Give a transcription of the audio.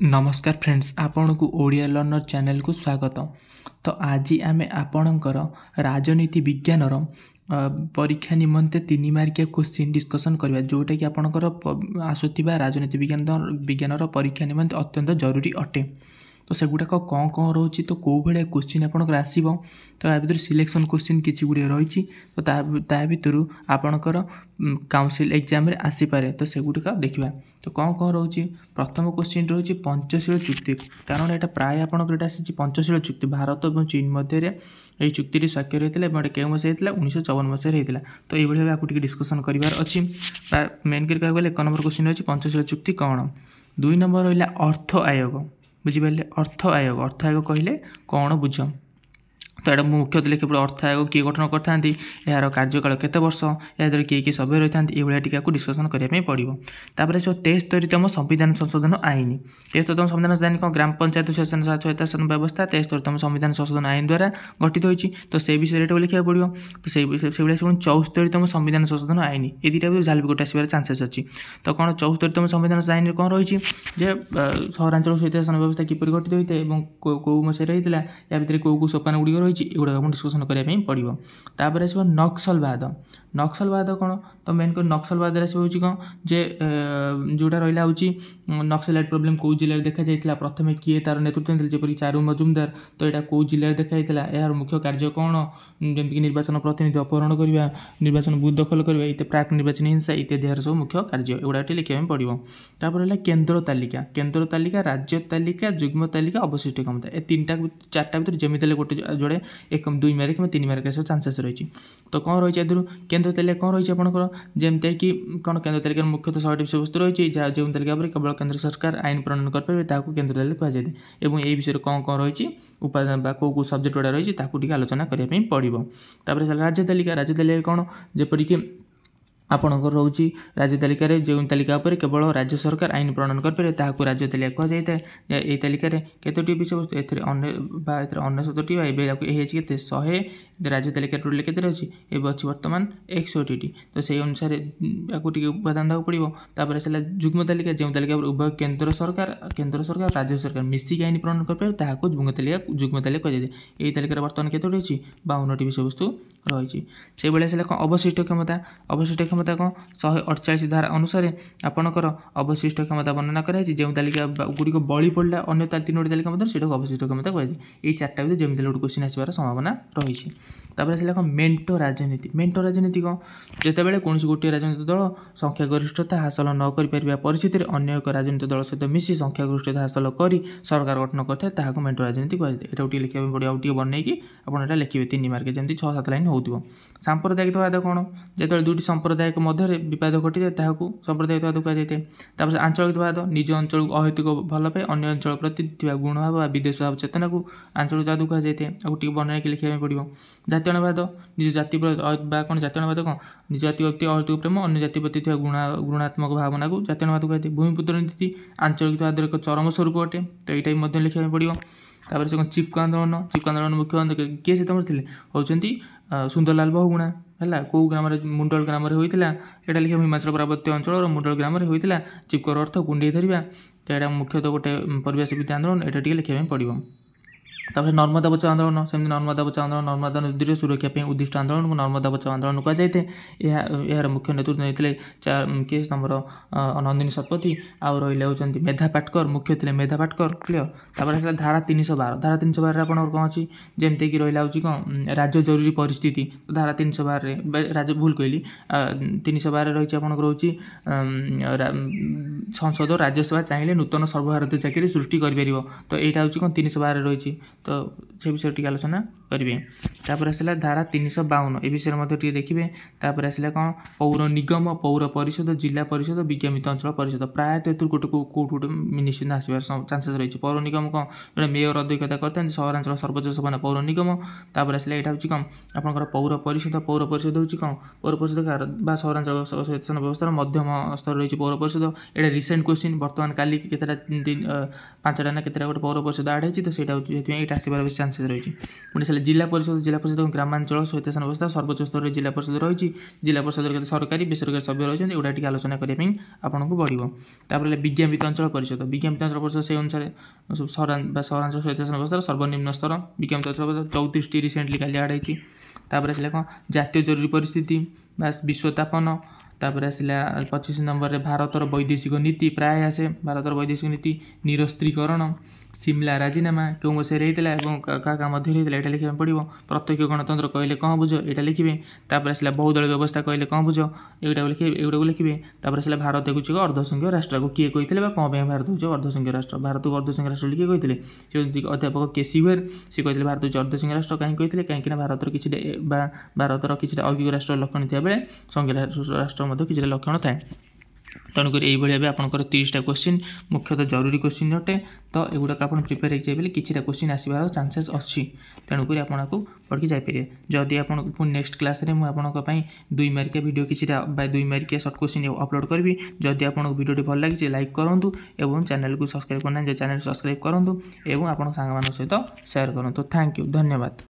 नमस्कार फ्रेंड्स, आपण को ओडिया लर्नर चैनल को स्वागत। तो आज आम आपणकर राजनीति विज्ञान परीक्षा निमंते 3 मार्किया क्वेश्चन डिस्कसन करबा, जोटा कि आपणकर आसुथिबा राजनीति विज्ञान परीक्षा निमंते अत्यंत जरूरी अटे। तो सेगुड़ाक कौन कौन रोचे, तो कौ भाया क्वेश्चन आपंकर आसो, तो या भर सिलेक्शन क्वेश्चन किसी गुड़े रही, तो भितर आपणकर काउंसिल एग्जाम रे आसीपे। तो सेगुड़िक देखा तो कौन कौन रोचे। प्रथम क्वेश्चन रोचे पंचशील चुक्ति, कारण यहाँ प्राय आपंकर आसी पंचशील चुक्ति भारत और चीन मध्य ये चुक्ति स्वाक्षर होता है। के मसीहा 1954 मसीह होता। तो ये आपको डिस्कसन करार अच्छी। मेन कर गले 1 नंबर क्वेश्चन रही पंचशील चुक्ति कौन। 2 नंबर रहा अर्थ आयोग, बुझिपारे। अर्थ आयोग कहले कौन बुझ, तो यहाँ मुख्यतः लिखे पड़े अर्थ आयोग किए गठन करते, यार कार्यकाल केते वर्ष, याद्वारा किए किए सभ्य रही था, ये टीका डिस्कसन करने पड़ो। तापर 73तम संविधान संशोधन आईन। 73तम संविधान संशोधन कौन, ग्राम पंचायत शासन सहायता व्यवस्था 73तम संविधान संशोधन आईन द्वारा गठित होती। तो से विषय लिखा पड़ो। तो से 74तम संविधान संशोधन आईन, ये दुटा भी जाल भी गोटे आसबार चान्सेस अच्छी। तो कौन 74तम संविधान आईन कौन रही है, सहरांचल सहित शासन व्यवस्था किपर गठित होता है, कौ मसीह होता है, या भितर कौ सोपान गुड़िक रही, एगुड़ा डिस्कसन करने पड़ो। तापर आस नक्सलवाद। नक्सलवाद कौन, तो मेन कर नक्सलवाद आसो कौन जे जोटा रहा हूँ नक्सलाइट प्रोब्लेम कौ जिले में देखा जाता। प्रथम किए तार नेतृत्व देते जपरी चारू मजुमदार। तो यहाँ कौ जिले में देखा जाता, यार मुख्य कार्य कौन, जमीक निर्वाचन प्रतिनिधि अपहरण करवा, निर्वाचन बुथ दखल करवा, इत्यादि प्राक निर्वाचन हिंसा इत्यादि यार सब मुख्य कार्य एगुड़ा लिखा पड़ो। तापर है केन्द्र तालिका। केन्द्र तालिका, राज्य तालिका, जुग्म तालिका, अवशिष्ट क्षमता, ये 3टा 4टा भर जमी गोटे जोड़े 2 मार्क 3 मार्क चान्सेस रही। तो कौन रही केन्द्र तालिका कौन रही आपंकर, जमती कि कौन केन्द्र तालिका मुख्यतः 6टी विषय वस्तु रही, जो तालिका पर केवल केन्द्र सरकार आईन प्रणयन करेंगे केन्द्र तालिका कहुए। और ये विषय कौन कौन रही उपादान कौ सब्जेक्ट गुड़ा रही आलोचना करने पड़ो। तापर राज्य तालिका। राज्य तालिका कौन, जपरिक आपणकर रोचे राज्य तालिका जो तालिका पर केवल राज्य सरकार आईन प्रणयन करेंगे राज्य तालिका कहुए। ये तालिका केतोटी विषय वस्तु ए 99टी के 100 राज्य तालिका टोटल के अच्छी अच्छी बर्तमान 61टी। तो से अनुसार आपको उपादान देवाक पड़ो। तापर आसला जुग्म तालिका, जो तालिका उभय केन्द्र सरकार राज्य सरकार मिसिक आईन प्रणयन करेंगे जुग्म तालिका कहुए। ये तालिका बर्तमान केतोटी अच्छी 52टी विषय वस्तु रही। से भाई आसला कौन अवशिष्ट क्षमता। अवशिष्ट क्षमता कौन 148 धारा अनुसार आपणकर अवशिष्ट क्षमता वर्णना कराई, जो तालिका गुड़िक बड़ी पड़ा अन्य 3टी तालिका मध्य से अवशिष्ट क्षमता कहते। ये 4टा भी जमी गोटे क्वेश्चन आसबार संभावना रही। तापर आसला कौन मेंटो राजनीति। मेंटो राजनीति कौन, जितेबाला कौन गोटे राजनीतिक दल संख्यागरिष्ठता हासिल न कर परिस्थिति में अन्य एक राजनीतिक दल सहित मिसी संख्यागरिष्ठता हासिल कर सरकार गठन करता मेंटो राजनीति कहते। यहाँ लिखा पड़ो, आगे बनईकि आप लिखे 3 मार्क जमी 6-7 लाइन हो। सांप्रदायिकवाद कौन, जो 2टी सांप्रदायिक मध्य विवाद घटी जाए सांप्रदायिकवाद कहुए। आंचलिकवाद, निज अंचल अहेतुक भल पाए अन्य अंचल प्रति गुण भाव विदेश भाव चेतना को आंचलिकवाद कहुए। बनईकि लिखा पड़ो। जातीयवाद, निज जाति कौन, जातीयवाद कौन निज जाति प्रति अहेतुक प्रेम अन्य जाति प्रति गुणात्मक भावना को जातीयवाद कहते। भूमिपुत्र नीति आंचलिकवाद एक चरम स्वरूप अटे। तो यहाँ लिखा पड़ो। तापर से चिपको आंदोलन। चिपको आंदोलन मुख्य किए से तुम थे होती सुंदरलाल बहुगुणा है, कौ ग्राम मुंडल ग्राम होता है। यहाँ लिखा हिमाचल पार्वत्य अंचल मुंडल ग्राम होता है। चिपकोर अर्थ कुंडे धरवा। तो यहाँ मुख्यतः गोटे परिवेश विद्या आंदोलन यहाँ लिखा पड़ो। तापर नर्मदा बचाओ आंदोलन, सेमती नर्मदा बचाओ आंदोलन नर्मदा नदी सुरक्षा उद्दिष्ट आंदोलन को नर्मदा बचाओ आंदोलन कहुए। यार मुख्य नेतृत्व नहीं किए आमर नंदिनी शतपथी आउ रही होती मेधा पाटकर, मुख्य थे मेधा पाटकर। क्लियर। तापर आसला धारा 312। धारा 312 आप कौन अच्छी, जमीक रहा कौन राज्य जरूरी परिस्थिति। धारा 312 राज्य भूल कहली 312 रही रोचे संसद राज्यसभा चाहिए नूतन सर्वभारतीय चाकरी सृष्टि कर। तो यहाँ हूँ कौन 312 रही। तो से विषय टी आलोचना करेंगे। तापर आसला धारा 352 ए विषय देखिए। तापर आसला कौन पौर निगम, पौर परिषद, जिला परिषद, विज्ञापित अंचल परिषद। प्रायतः गोटे कौट निश्चित आसबार चान्सेस रही। पौर निगम कौन जो मेयर अध्यक्षता करते सहरांचल सर्वोच्च सभा पौर निगम। तापर आसला यहाँ हूँ कौन आपंकर पौर परिषद। पौर परिषद हूँ कौन पौर परिषद सहरांचल शासन व्यवस्था मध्यम स्तर रही पौर परिषद। यहाँ रिसेंट क्वेश्चन बर्तमान काली केतटा 5टा ना केतटा गोटे पौर परिषद आड होती। तो यहाँ हूँ आसबार बेस चान्सेस रही। पुणी जिला परिषद ग्रामांचल स्वयत्तशासन व्यवस्था सर्वोच्च स्तर में जिला परिषद रही जिला परिषद के सरकारी बेसरकारी सभ्य रही एगुड़ा टी आलोचना करने आपको पड़ो। तापर विज्ञापित अंचल परिषद से अनुसार सहरांचल स्वयत्तशासन व्यवस्था सर्वनिम्न स्तर विज्ञापित अंचल 34 रिसेंटली काली आड होती। कौन जातीय जरूरी परिस्थिति बास विश्वतापन। तापर आसला 25 नंबर में भारतर वैदेशिक नीति प्राय आसे भारतर वैदेशिक नीति निरस्त्रीकरण सिमला राजीनामा क्यों मसीह क्या मध्य यहाँ लिखा पड़ो। प्रत्यक्ष गणतंत्र कहले कौन बुझ यहाँ लिखे। तापर आसला बहुदल व्यवस्था कहले कौन बुझ एगुड़ा लिखे। तापर आसला भारत एक अर्धसंघीय राष्ट्र को किए कहते कौन भारत हूँ अर्धसंघीय राष्ट्र भारत को अर्धसंघीय राष्ट्र किए कहते अध्यापक केसी हुएर सी कहते भारत हूँ अर्धसंघीय राष्ट्र कहीं कहते कहीं भारत किसी भारतर किसी औगिक राष्ट्र लक्षण था बेले संघीय राष्ट्र किसी लक्षण थाए। तेणुक यही भाई आपंकर 30टा क्वेश्चन मुख्यतः जरूरी क्वेश्चन अटे। तो एगुड़ाक आप प्रिपेयर होते किसी क्वेश्चन आसबार चान्सेस अच्छी। तेणुक आपको पढ़ी जापे जदि आपको नेक्स्ट क्लास में मुझे 2 मार्किया भिडियो किसी 2 मार्किया सर्ट क्वेश्चन अपलोड करी। जदि आपको भिडियो भल लगी लाइक करूँ और चैनल को सब्सक्राइब करना चैनल सब्सक्राइब करूँ और आप सांग सहित सेयार करूँ। थैंक यू धन्यवाद।